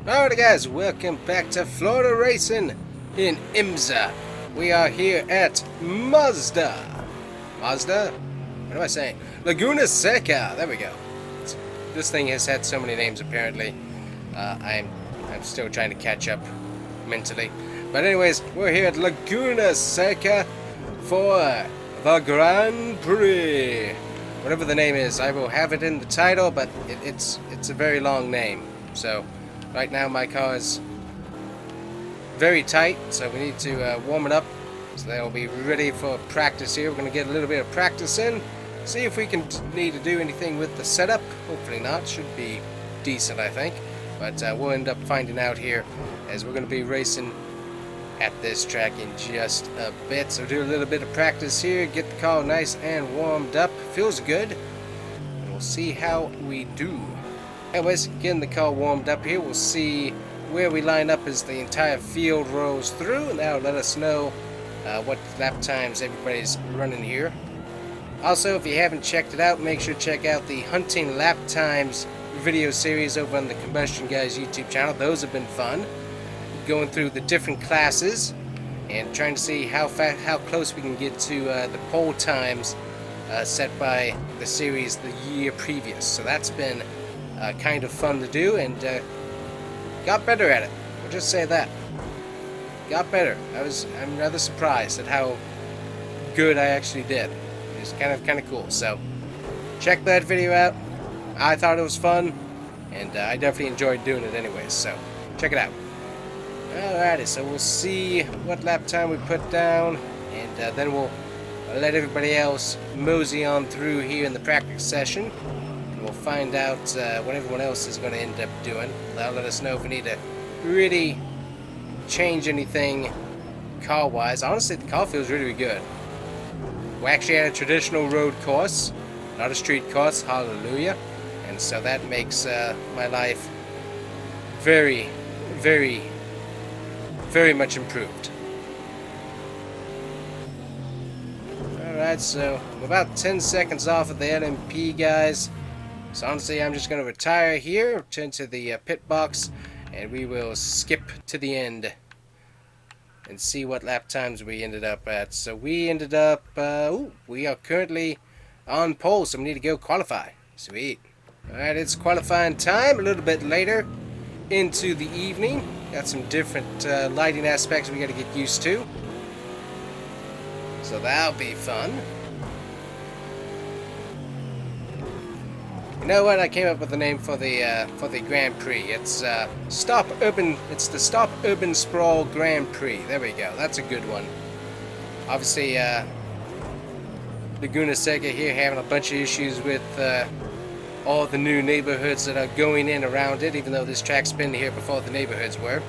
Alright guys, welcome back to Florida Racing in IMSA. We are here at Mazda. What am I saying? Laguna Seca. There we go. This thing has had so many names apparently. I'm still trying to catch up mentally. But anyways, we're here at Laguna Seca for the Grand Prix. Whatever the name is, I will have it in the title, but it's a very long name. So right now my car is very tight, so we need to warm it up so that it'll be ready for practice here. We're going to get a little bit of practice in, see if we can need to do anything with the setup. Hopefully not, should be decent I think, but we'll end up finding out here as we're going to be racing at this track in just a bit. So do a little bit of practice here, get the car nice and warmed up. Feels good, and we'll see how we do. Anyways, getting the car warmed up here, we'll see where we line up as the entire field rolls through, and that'll let us know what lap times everybody's running here. Also, if you haven't checked it out, make sure to check out the Hunting Lap Times video series over on the Combustion Guy's YouTube channel. Those have been fun, going through the different classes and trying to see how close we can get to the pole times set by the series the year previous. So that's been kind of fun to do, and got better at it. We'll just say that. Got better. I'm rather surprised at how good I actually did. It's kind of cool. So check that video out. I thought it was fun, and I definitely enjoyed doing it anyways. So check it out. Alrighty, so we'll see what lap time we put down, and then we'll let everybody else mosey on through here in the practice session. We'll find out what everyone else is going to end up doing. That'll let us know if we need to really change anything car-wise. Honestly, the car feels really good. We actually had a traditional road course, not a street course, hallelujah. And so that makes my life very, very, very much improved. Alright, so we're about 10 seconds off of the LMP, guys. So honestly, I'm just going to retire here, return to the pit box, and we will skip to the end and see what lap times we ended up at. So we ended up, we are currently on pole, so we need to go qualify. Sweet. Alright, it's qualifying time, a little bit later into the evening. Got some different lighting aspects we got to get used to. So that'll be fun. You know what? I came up with a name for the Grand Prix. It's the Stop Urban Sprawl Grand Prix. There we go. That's a good one. Obviously, Laguna Seca here having a bunch of issues with all the new neighborhoods that are going in around it, even though this track's been here before the neighborhoods were.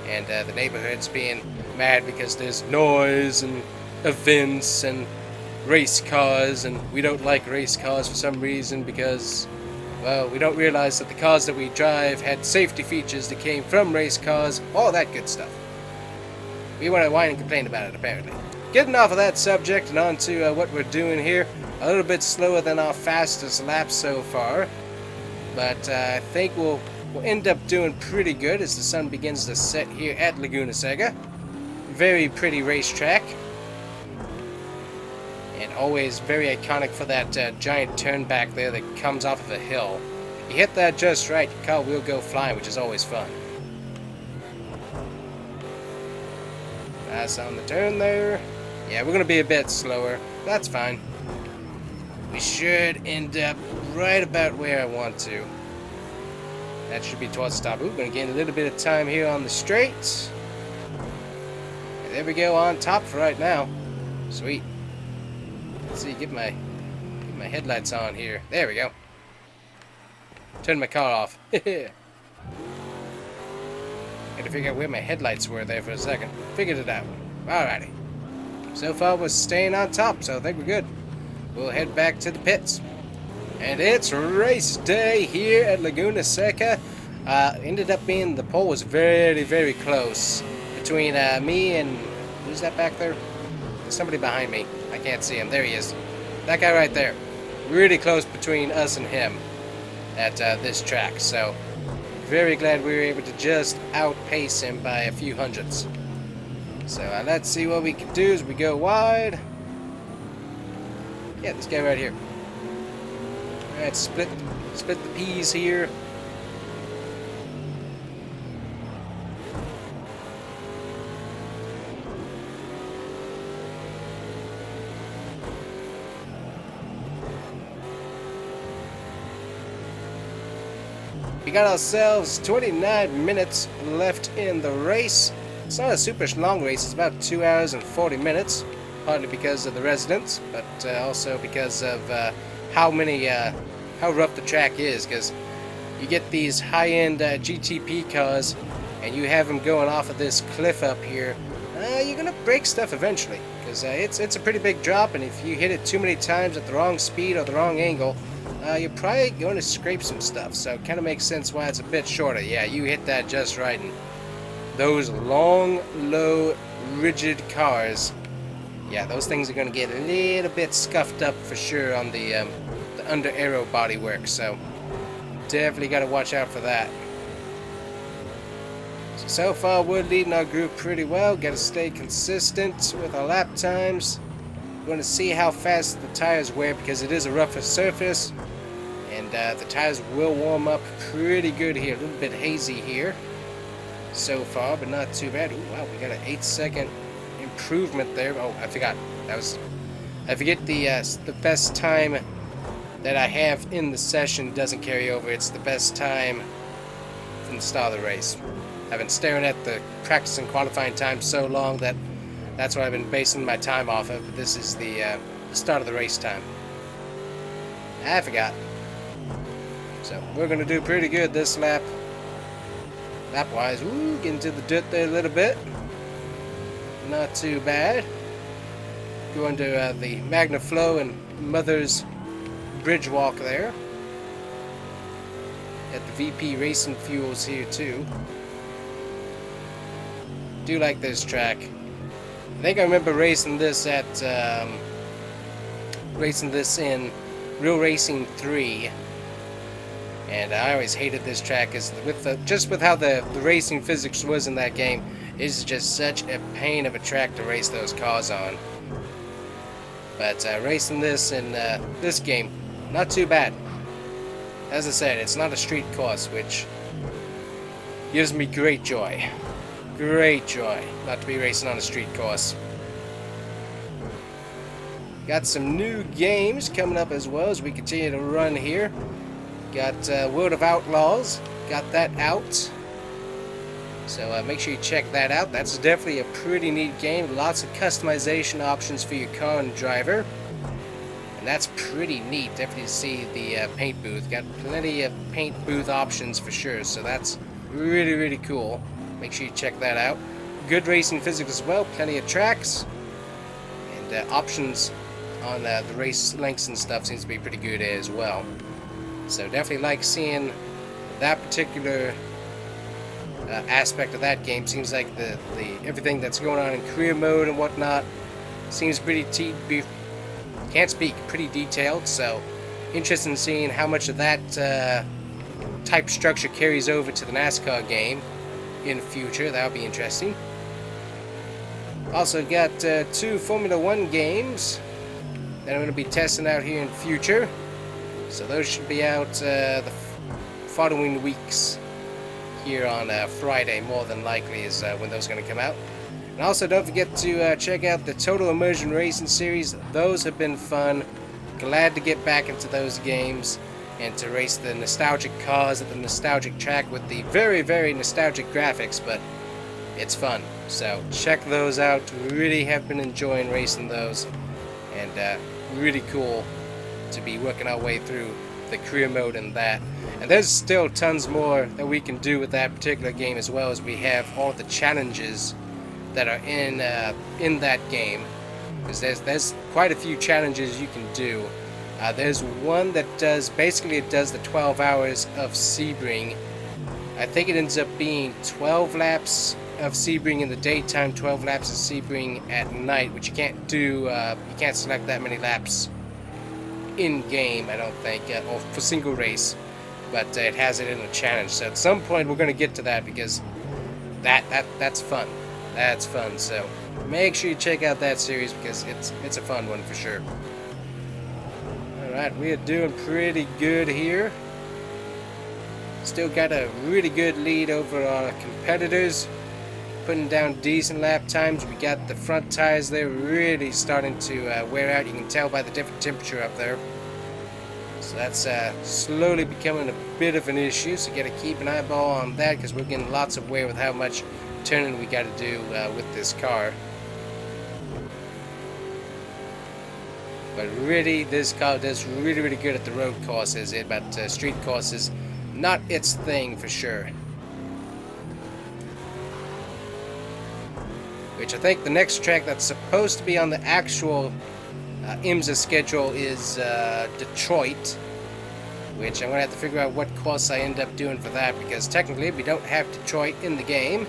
And the neighborhoods being mad because there's noise and events and race cars, and we don't like race cars for some reason because, well, we don't realize that the cars that we drive had safety features that came from race cars, all that good stuff. We want to whine and complain about it, apparently. Getting off of that subject and on to what we're doing here. A little bit slower than our fastest lap so far, but I think we'll end up doing pretty good as the sun begins to set here at Laguna Seca. Very pretty racetrack. And always very iconic for that giant turn back there that comes off of a hill. You hit that just right, your car will go flying, which is always fun. Nice on the turn there. Yeah, we're going to be a bit slower. That's fine. We should end up right about where I want to. That should be towards the top. We're going to gain a little bit of time here on the straight. And there we go, on top for right now. Sweet. Let's see, get my headlights on here. There we go. Turn my car off. Had to figure out where my headlights were there for a second. Figured it out. Alrighty. So far we're staying on top, so I think we're good. We'll head back to the pits. And it's race day here at Laguna Seca. Ended up being, the pole was very, very close between me and, who's that back there? There's somebody behind me. I can't see him. There he is. That guy right there. Really close between us and him at this track. So very glad we were able to just outpace him by a few hundredths. So let's see what we can do as we go wide. Yeah, this guy right here. Alright, split the peas here. We got ourselves 29 minutes left in the race. It's not a super long race, it's about 2 hours and 40 minutes. Partly because of the residents, but also because of how rough the track is. Because you get these high-end GTP cars, and you have them going off of this cliff up here. You're gonna break stuff eventually, because it's a pretty big drop, and if you hit it too many times at the wrong speed or the wrong angle, you're probably going to scrape some stuff. So it kind of makes sense why it's a bit shorter. Yeah, you hit that just right, and those long, low, rigid cars. Yeah, those things are going to get a little bit scuffed up for sure on the under aero bodywork, so definitely got to watch out for that. So far, we're leading our group pretty well. Got to stay consistent with our lap times. We're going to see how fast the tires wear because it is a rougher surface, and the tires will warm up pretty good here. A little bit hazy here so far, but not too bad. Ooh, wow, we got an 8-second improvement there. Oh, I forgot. I forget the best time that I have in the session doesn't carry over. It's the best time from the start of the race. I've been staring at the practice and qualifying time so long that that's what I've been basing my time off of. But this is the start of the race time. I forgot. So we're gonna do pretty good this lap. Lap-wise, ooh, getting to the dirt there a little bit. Not too bad. Going to the Magna Flow and Mother's Bridge Walk there. At the VP Racing Fuels here too. Do like this track. I think I remember racing this in Real Racing 3. And I always hated this track because just with how the racing physics was in that game, it's just such a pain of a track to race those cars on. But racing this in this game, not too bad. As I said, it's not a street course, which gives me great joy. Great joy not to be racing on a street course. Got some new games coming up as well as we continue to run here. Got World of Outlaws, got that out. So make sure you check that out. That's definitely a pretty neat game. Lots of customization options for your car and driver. And that's pretty neat. Definitely see the paint booth. Got plenty of paint booth options for sure. So that's really, really cool. Make sure you check that out. Good racing physics as well. Plenty of tracks. And options on the race lengths and stuff seems to be pretty good as well. So definitely like seeing that particular aspect of that game. Seems like the everything that's going on in career mode and whatnot seems pretty pretty detailed. So interested in seeing how much of that type structure carries over to the NASCAR game in the future. That'll be interesting. Also got 2 Formula 1 games that I'm going to be testing out here in the future. So those should be out the following weeks here on Friday, more than likely is when those are going to come out. And also don't forget to check out the Total Immersion Racing series. Those have been fun. Glad to get back into those games and to race the nostalgic cars at the nostalgic track with the very, very nostalgic graphics, but it's fun. So check those out. Really have been enjoying racing those, and really cool to be working our way through the career mode and that. And there's still tons more that we can do with that particular game, as well as we have all the challenges that are in that game. Because there's quite a few challenges you can do. There's one that does the 12 hours of Sebring. I think it ends up being 12 laps of Sebring in the daytime, 12 laps of Sebring at night, which you can't do. You can't select that many laps in game, I don't think, or for single race. but it has it in a challenge. So at some point we're going to get to that, because that's fun. That's fun. So make sure you check out that series, because it's a fun one for sure. All right, we are doing pretty good here. Still got a really good lead over our competitors. Putting down decent lap times. We got the front tires there really starting to wear out. You can tell by the different temperature up there. So that's slowly becoming a bit of an issue. So you got to keep an eyeball on that, because we're getting lots of wear with how much turning we got to do with this car. But really, this car does really good at the road courses. But street courses, not its thing for sure. Which I think the next track that's supposed to be on the actual IMSA schedule is Detroit. Which I'm going to have to figure out what course I end up doing for that, because technically we don't have Detroit in the game.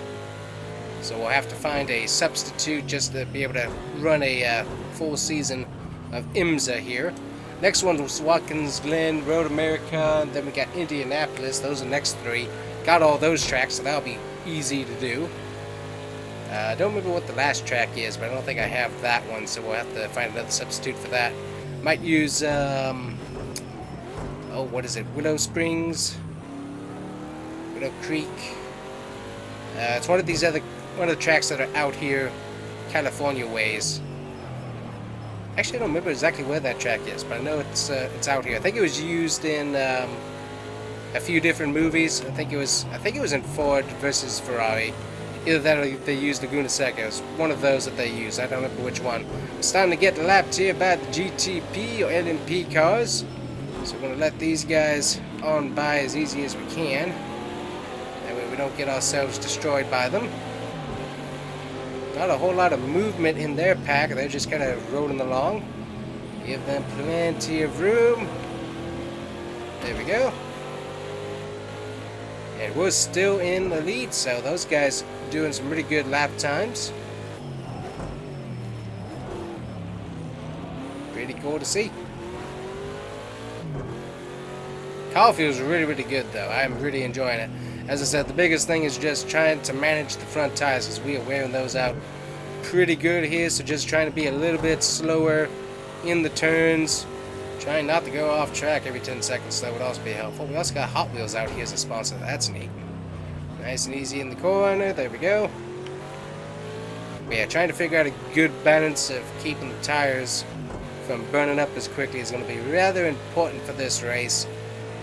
So we'll have to find a substitute just to be able to run a full season of IMSA here. Next one was Watkins Glen, Road America, and then we got Indianapolis. Those are the next three. Got all those tracks, so that'll be easy to do. I don't remember what the last track is, but I don't think I have that one, so we'll have to find another substitute for that. Might use, oh, what is it? Willow Springs? Willow Creek? It's one of these one of the tracks that are out here, California ways. Actually, I don't remember exactly where that track is, but I know it's out here. I think it was used in a few different movies. I think it was in Ford versus Ferrari. Either that or they used Laguna Seca. It's one of those that they use. I don't remember which one. It's time to get lapped here by the GTP or LMP cars. So we're going to let these guys on by as easy as we can. That way we don't get ourselves destroyed by them. Not a whole lot of movement in their pack. They're just kind of rolling along. Give them plenty of room. There we go. And we're still in the lead, so those guys doing some really good lap times. Pretty cool to see. Car feels really good though. I'm really enjoying it. As I said, the biggest thing is just trying to manage the front tires, because we are wearing those out pretty good here. So just trying to be a little bit slower in the turns. Trying not to go off track every 10 seconds, so that would also be helpful. We also got Hot Wheels out here as a sponsor. That's neat. Nice and easy in the corner. There we go. But yeah, trying to figure out a good balance of keeping the tires from burning up as quickly is going to be rather important for this race,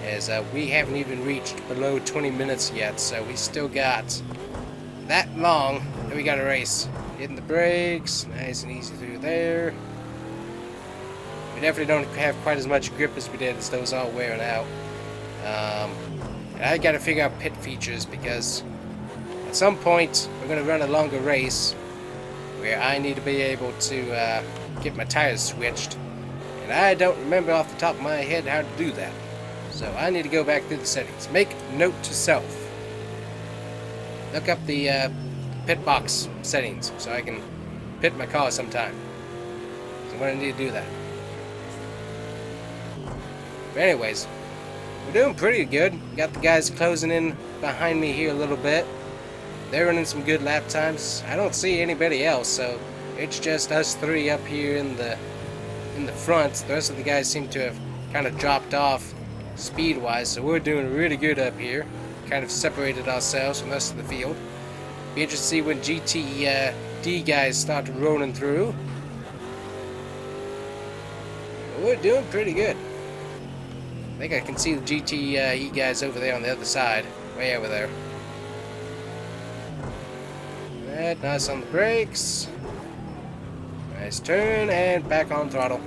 as we haven't even reached below 20 minutes yet, so we still got that long that we got to race. Hitting the brakes, nice and easy through there. We definitely don't have quite as much grip as we did, as those are wearing out. And I got to figure out pit features, because at some point we're going to run a longer race where I need to be able to get my tires switched, and I don't remember off the top of my head how to do that. So I need to go back through the settings. Make note to self. Look up the pit box settings so I can pit my car sometime. So I'm going to need to do that. But anyways, we're doing pretty good. Got the guys closing in behind me here a little bit. They're running some good lap times. I don't see anybody else, so it's just us three up here in the front. The rest of the guys seem to have kind of dropped off speed-wise, so we're doing really good up here. Kind of separated ourselves from the rest of the field. Be interested to see when GTD guys start rolling through. But we're doing pretty good. I think I can see the GTE guys over there on the other side, way over there. Alright, nice on the brakes. Nice turn, and back on throttle.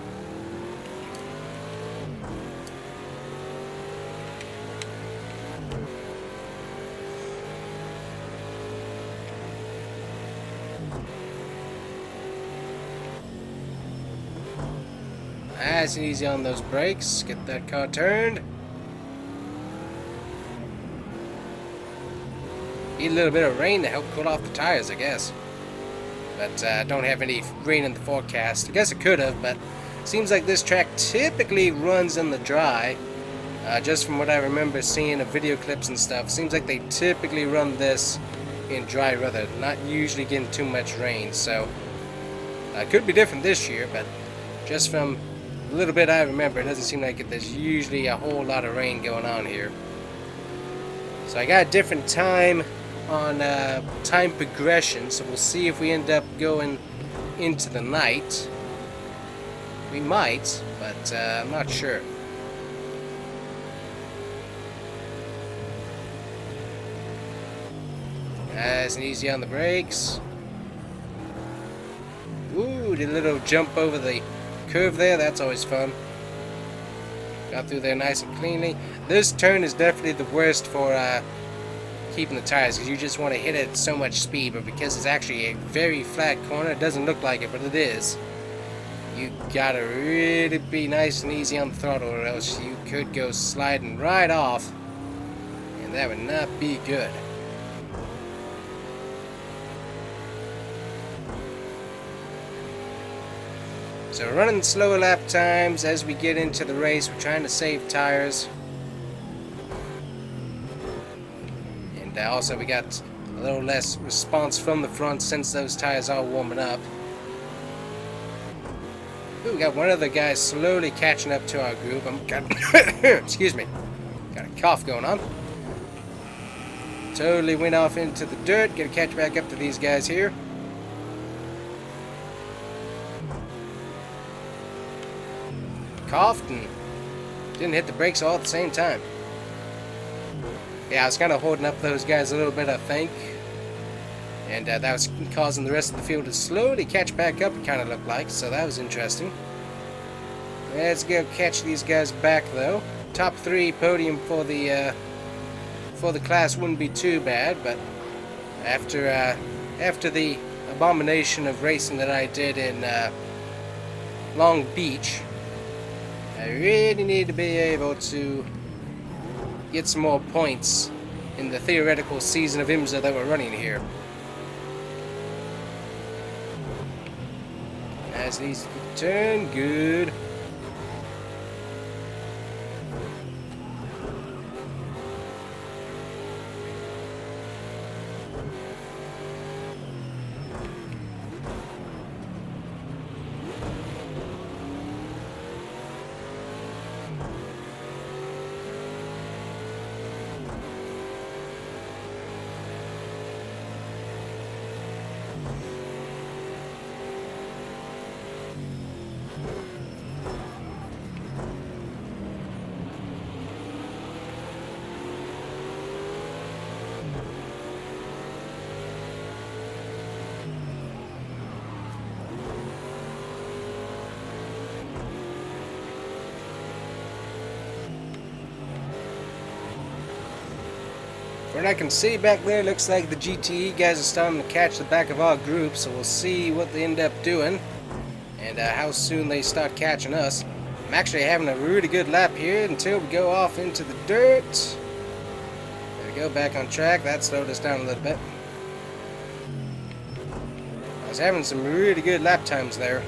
Nice and easy on those brakes. Get that car turned. Need a little bit of rain to help cool off the tires, I guess. But don't have any rain in the forecast. I guess it could have, but seems like this track typically runs in the dry. Just from what I remember seeing of video clips and stuff, seems like they typically run this in dry weather, not usually getting too much rain. So could be different this year, but just from a little bit I remember, it doesn't seem like there's usually a whole lot of rain going on here. So I got a different time on time progression, so we'll see if we end up going into the night. We might, but I'm not sure. Nice and easy on the brakes. Ooh, did a little jump over the curve there. That's always fun. Got through there nice and cleanly. This turn is definitely the worst for keeping the tires, because you just want to hit it at so much speed, but because it's actually a very flat corner, it doesn't look like it, but it is. You gotta really be nice and easy on the throttle, or else you could go sliding right off, and that would not be good. So we're running slower lap times as we get into the race. We're trying to save tires. And also we got a little less response from the front since those tires are warming up. Ooh, we got one other guy slowly catching up to our group. Excuse me. Got a cough going on. Totally went off into the dirt. Gonna catch back up to these guys here. Coughed and didn't hit the brakes all at the same time. Yeah, I was kind of holding up those guys a little bit, I think. And that was causing the rest of the field to slowly catch back up, it kind of looked like. So that was interesting. Let's go catch these guys back, though. Top 3 podium for the class wouldn't be too bad, but after the abomination of racing that I did in Long Beach, I really need to be able to get some more points in the theoretical season of IMSA that we're running here. Nice and easy turn, good. From what I can see back there, looks like the GTE guys are starting to catch the back of our group, so we'll see what they end up doing and how soon they start catching us. I'm actually having a really good lap here until we go off into the dirt. There we go, back on track. That slowed us down a little bit. I was having some really good lap times there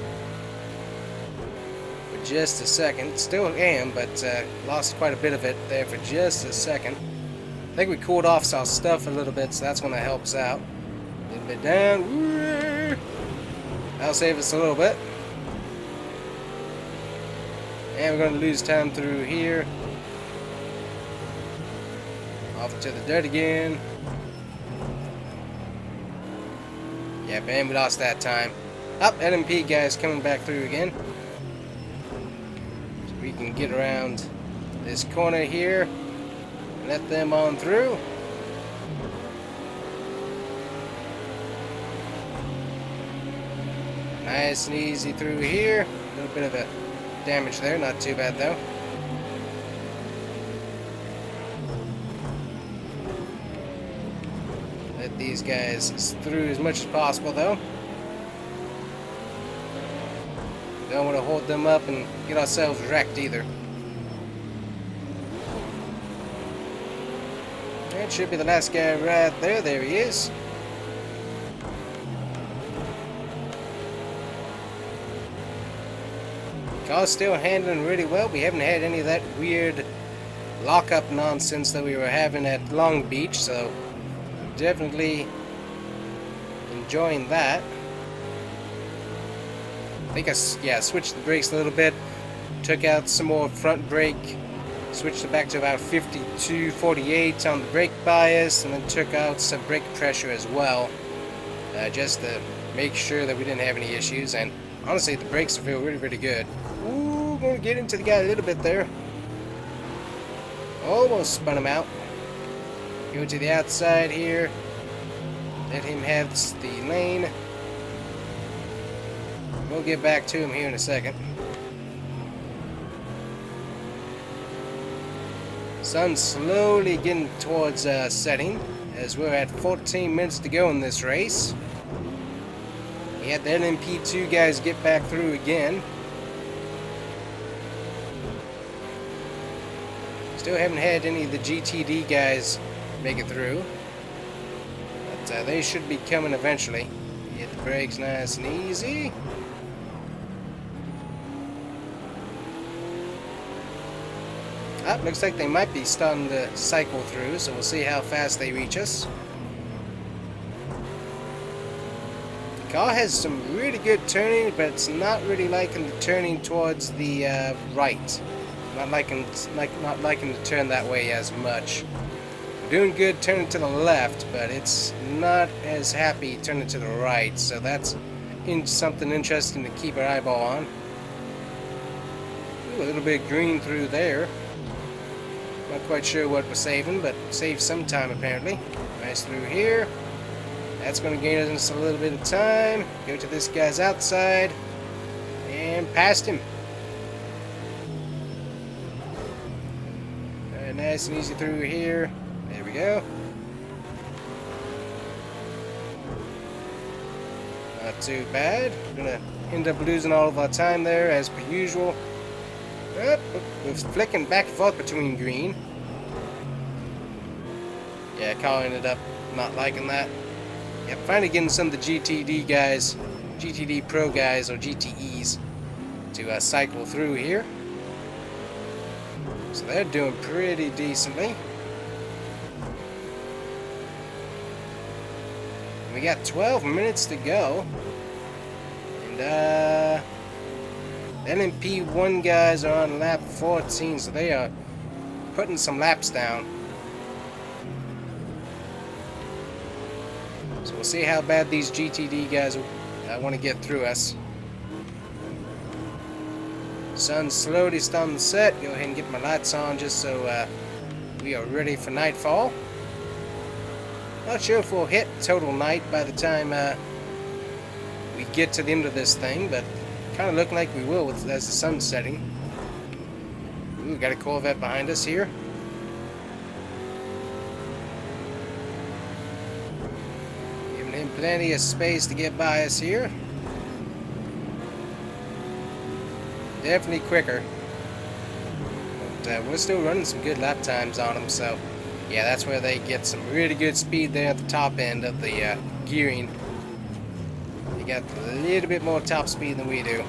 for just a second. Still am, but lost quite a bit of it there for just a second. I think we cooled off our stuff a little bit, so that's when that helps out. A little bit down. Woo! That'll save us a little bit. And we're going to lose time through here. Off to the dirt again. Yeah, man, we lost that time. Up, LMP guys coming back through again. So we can get around this corner here. Let them on through. Nice and easy through here. A little bit of a damage there, not too bad though. Let these guys through as much as possible though. Don't want to hold them up and get ourselves wrecked either. That should be the last guy right there. There he is. Car's still handling really well. We haven't had any of that weird lockup nonsense that we were having at Long Beach, so definitely enjoying that. I think I switched the brakes a little bit, took out some more front brake, switched it back to about 52/48 on the brake bias, and then took out some brake pressure as well, just to make sure that we didn't have any issues. And honestly, the brakes feel really, really good. Ooh, gonna get into the guy a little bit there. Almost spun him out. Go to the outside here. Let him have the lane. We'll get back to him here in a second. Sun's slowly getting towards setting, as we're at 14 minutes to go in this race. We had the LMP2 guys get back through again. Still haven't had any of the GTD guys make it through, but they should be coming eventually. Hit the brakes nice and easy. Looks like they might be starting to cycle through, so we'll see how fast they reach us. The car has some really good turning, but it's not really liking the turning towards the right. Not liking to turn that way as much. We're doing good turning to the left, but it's not as happy turning to the right, so that's something interesting to keep our eyeball on. Ooh, a little bit of green through there. Not quite sure what we're saving, but saved some time apparently. Nice through here. That's going to gain us a little bit of time. Go to this guy's outside. And past him. Nice and easy through here. There we go. Not too bad. We're going to end up losing all of our time there as per usual. We're flicking back and forth between green. Yeah, car ended up not liking that. Yep, finally getting some of the GTD guys, GTD Pro guys, or GTEs, to cycle through here. So they're doing pretty decently. We got 12 minutes to go. And LMP1 guys are on lap 14, so they are putting some laps down. So we'll see how bad these GTD guys want to get through us. Sun's slowly starting to set. Go ahead and get my lights on just so we are ready for nightfall. Not sure if we'll hit total night by the time we get to the end of this thing, but kind of looking like we will as the sun's setting. Ooh, got a Corvette behind us here. Giving him plenty of space to get by us here. Definitely quicker. But we're still running some good lap times on them, so yeah, that's where they get some really good speed there at the top end of the gearing. They got a little bit more top speed than we do.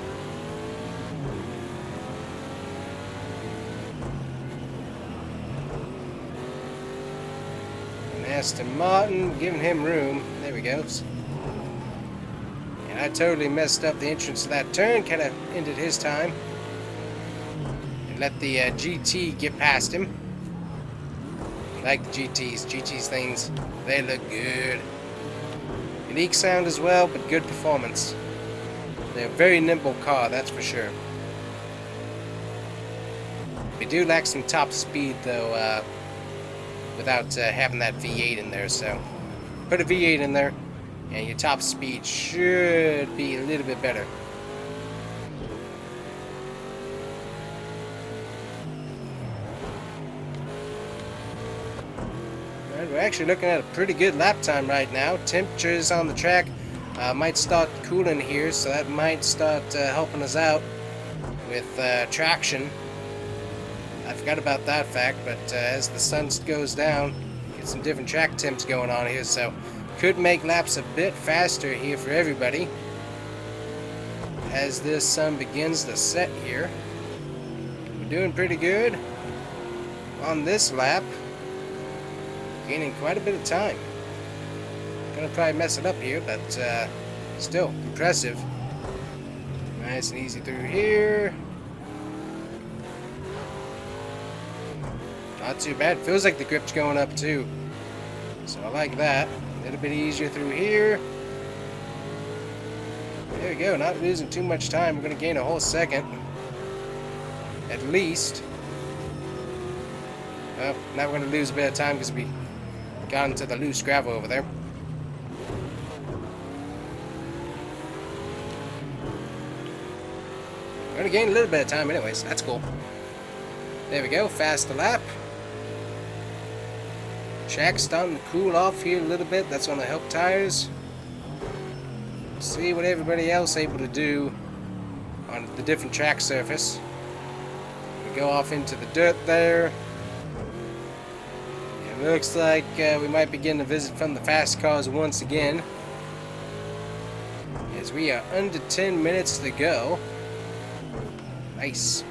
And Aston Martin, giving him room. There we go. And I totally messed up the entrance to that turn, kind of ended his time. And let the GT get past him. I like the GT's things, they look good. Unique sound as well, but good performance. They're a very nimble car, that's for sure. We do lack some top speed though, without having that V8 in there, so put a V8 in there and your top speed should be a little bit better. We're actually looking at a pretty good lap time right now. Temperatures on the track might start cooling here, so that might start helping us out with traction. I forgot about that fact, but as the sun goes down, get some different track temps going on here, so could make laps a bit faster here for everybody as this sun begins to set here. We're doing pretty good. on this lap. Gaining quite a bit of time. Gonna probably mess it up here, but still impressive. Nice and easy through here. Not too bad. Feels like the grip's going up too. So I like that. A little bit easier through here. There we go. Not losing too much time. We're going to gain a whole second. At least. Well, now we're going to lose a bit of time because we got into the loose gravel over there. We're going to gain a little bit of time anyways. That's cool. There we go. Faster lap. Track's starting to cool off here a little bit. That's going to help tires. See what everybody else able to do on the different track surface. We go off into the dirt there. It looks like we might be getting a visit from the fast cars once again, as we are under 10 minutes to go. Nice.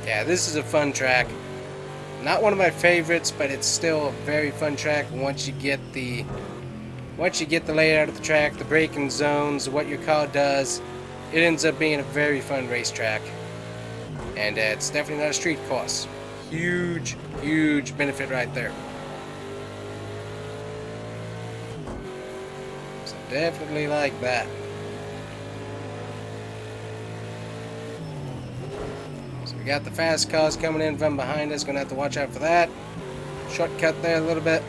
Yeah, this is a fun track. Not one of my favorites, but it's still a very fun track once you get the layout of the track, the braking zones, what your car does. It ends up being a very fun racetrack. And it's definitely not a street course. Huge, huge benefit right there. So definitely like that. We got the fast cars coming in from behind us. Gonna have to watch out for that. Shortcut there a little bit.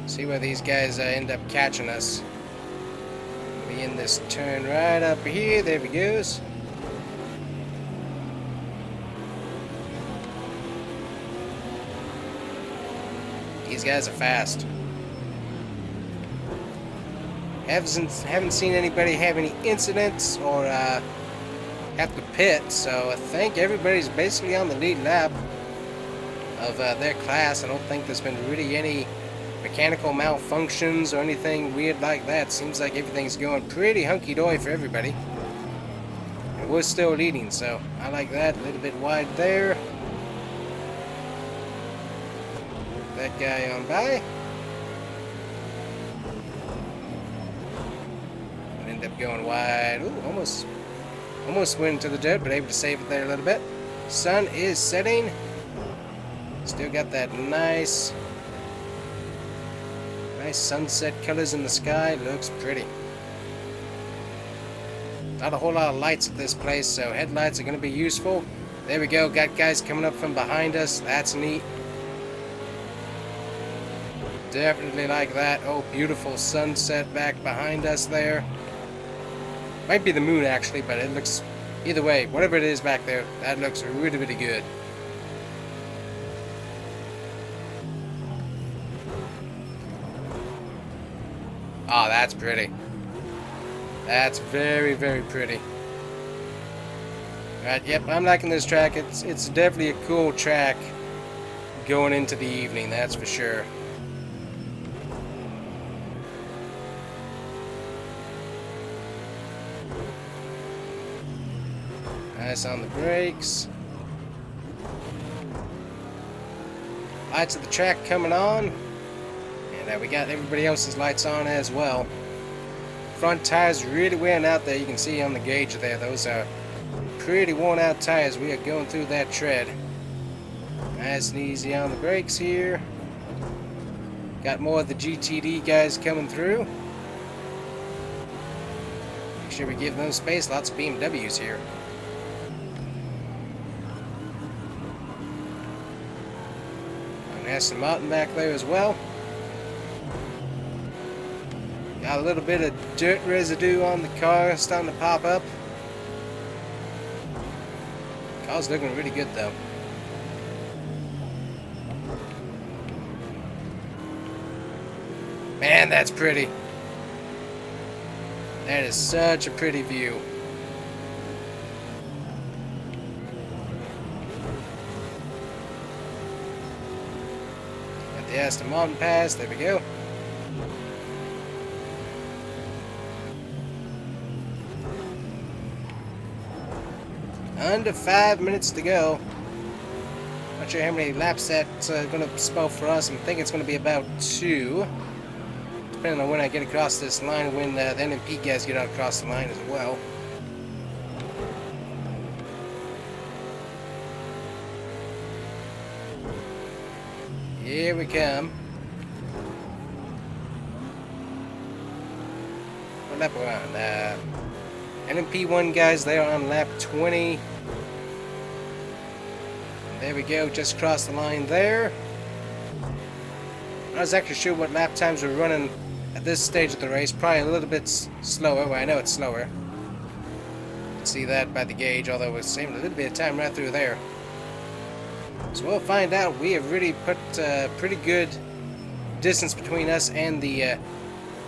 See where these guys end up catching us. We'll be in this turn right up here. There we goes. These guys are fast. Haven't seen anybody have any incidents or have to pit, so I think everybody's basically on the lead lap of their class. I don't think there's been really any mechanical malfunctions or anything weird like that. Seems like everything's going pretty hunky-dory for everybody. And we're still leading, so I like that. A little bit wide there. That guy on by. End up going wide. Ooh, almost went into the dirt, but able to save it there a little bit. Sun is setting. Still got that nice sunset colors in the sky. Looks pretty. Not a whole lot of lights at this place, so headlights are going to be useful. There we go. Got guys coming up from behind us. That's neat. Definitely like that. Oh, beautiful sunset back behind us there. Might be the moon actually, but it looks, either way, whatever it is back there, that looks really, really good. Oh, that's pretty. That's very, very pretty. Alright, yep, I'm liking this track. It's definitely a cool track going into the evening, that's for sure. Nice on the brakes. Lights of the track coming on. And we got everybody else's lights on as well. Front tires really wearing out there. You can see on the gauge there. Those are pretty worn out tires. We are going through that tread. Nice and easy on the brakes here. Got more of the GTD guys coming through. Make sure we give them space. Lots of BMWs here. Aston Martin back there as well. Got a little bit of dirt residue on the car starting to pop up. Car's looking really good though. Man, that's pretty. That is such a pretty view. The Aston Martin pass, there we go. Under 5 minutes to go. Not sure how many laps that's going to spell for us. I'm thinking it's going to be about 2. Depending on when I get across this line, when the NMP guys get out across the line as well. Here we come. What lap are we on? NMP1 guys, they are on lap 20. There we go, just crossed the line there. I was actually sure what lap times we're running at this stage of the race. Probably a little bit slower. Well, I know it's slower. You can see that by the gauge, although we're saving a little bit of time right through there. So we'll find out. We have really put pretty good distance between us and the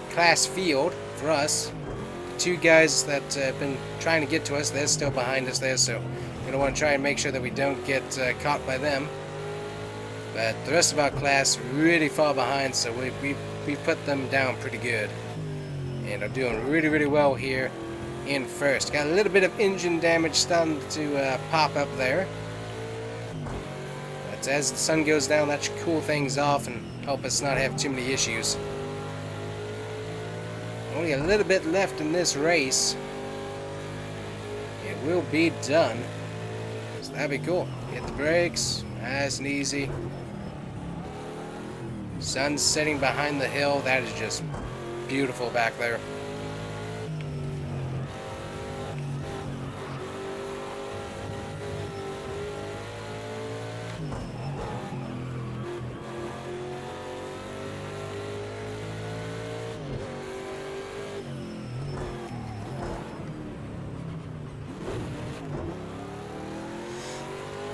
class field for us. The 2 guys that have been trying to get to us, they're still behind us there, so we're going to want to try and make sure that we don't get caught by them. But the rest of our class really far behind, so we put them down pretty good. And are doing really, really well here in first. Got a little bit of engine damage starting to pop up there. But as the sun goes down, that should cool things off and help us not have too many issues. Only a little bit left in this race. It will be done. So that'd be cool. Hit the brakes, nice and easy. Sun's setting behind the hill. That is just beautiful back there.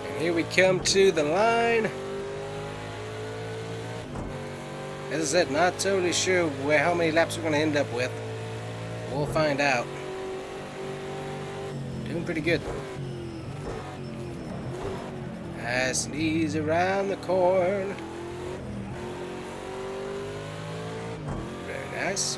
And here we come to the line. As I said, not totally sure how many laps we're going to end up with. We'll find out. Doing pretty good. Nice and easy around the corner. Very nice.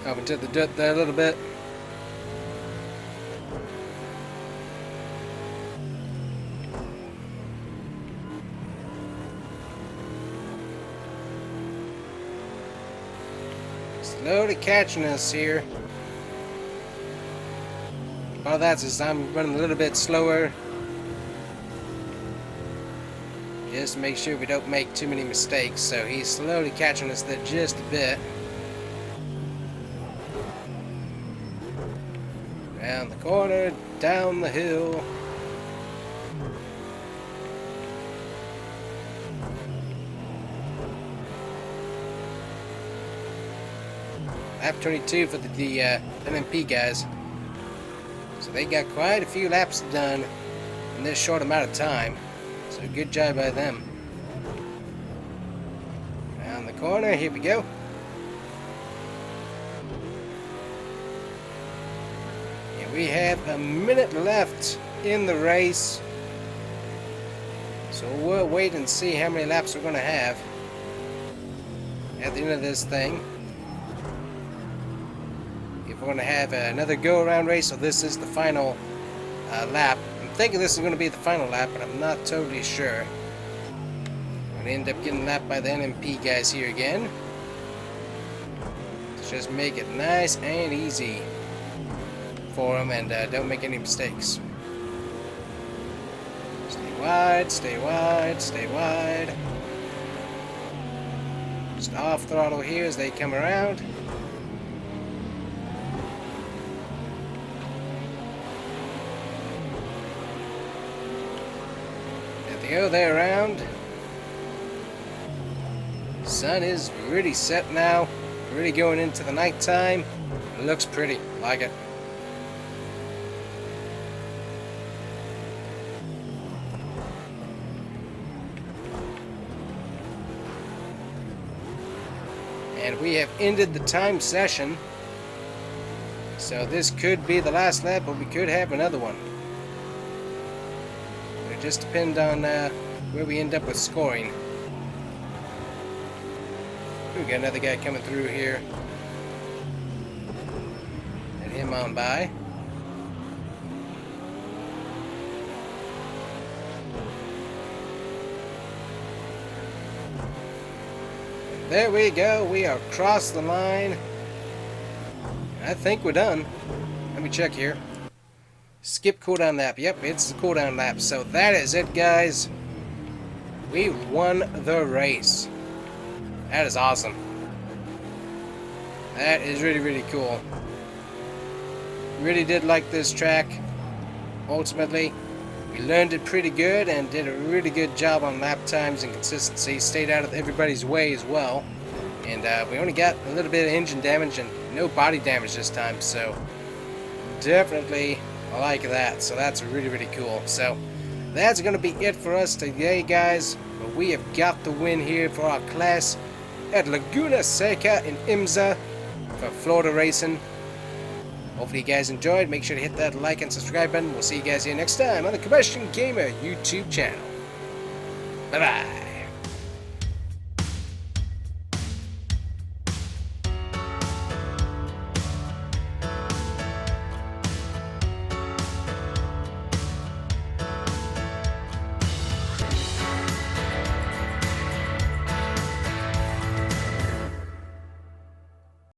Up into the dirt there a little bit. Slowly catching us here. Part of that's as I'm running a little bit slower. Just to make sure we don't make too many mistakes. So he's slowly catching us there just a bit. Down the corner, down the hill. Lap 22 for the NMP guys. So they got quite a few laps done in this short amount of time. So good job by them. Down the corner, here we go. We have a minute left in the race, so we'll wait and see how many laps we're going to have at the end of this thing. If we're going to have another go-around race, or this is the final lap. I'm thinking this is going to be the final lap, but I'm not totally sure. I'm going to end up getting lapped by the NMP guys here again. Let's just make it nice and easy for them, and don't make any mistakes. Stay wide, stay wide, stay wide. Just off throttle here as they come around. There they go, they're around. Sun is really set now, really going into the nighttime. It looks pretty, like it. And we have ended the time session. So this could be the last lap, but we could have another one. It just depends on where we end up with scoring. We got another guy coming through here. Let him on by. There we go. We are across the line. I think we're done. Let me check here. Skip cooldown lap. Yep, it's the cooldown lap. So that is it, guys. We won the race. That is awesome. That is really, really cool. Really did like this track. Ultimately, we learned it pretty good and did a really good job on lap times and consistency. Stayed out of everybody's way as well. And we only got a little bit of engine damage and no body damage this time. So definitely I like that. So that's really, really cool. So that's going to be it for us today, guys. But we have got the win here for our class at Laguna Seca in IMSA for Florida racing. Hopefully you guys enjoyed. Make sure to hit that like and subscribe button. We'll see you guys here next time on the Combustion Gamer YouTube channel. Bye-bye.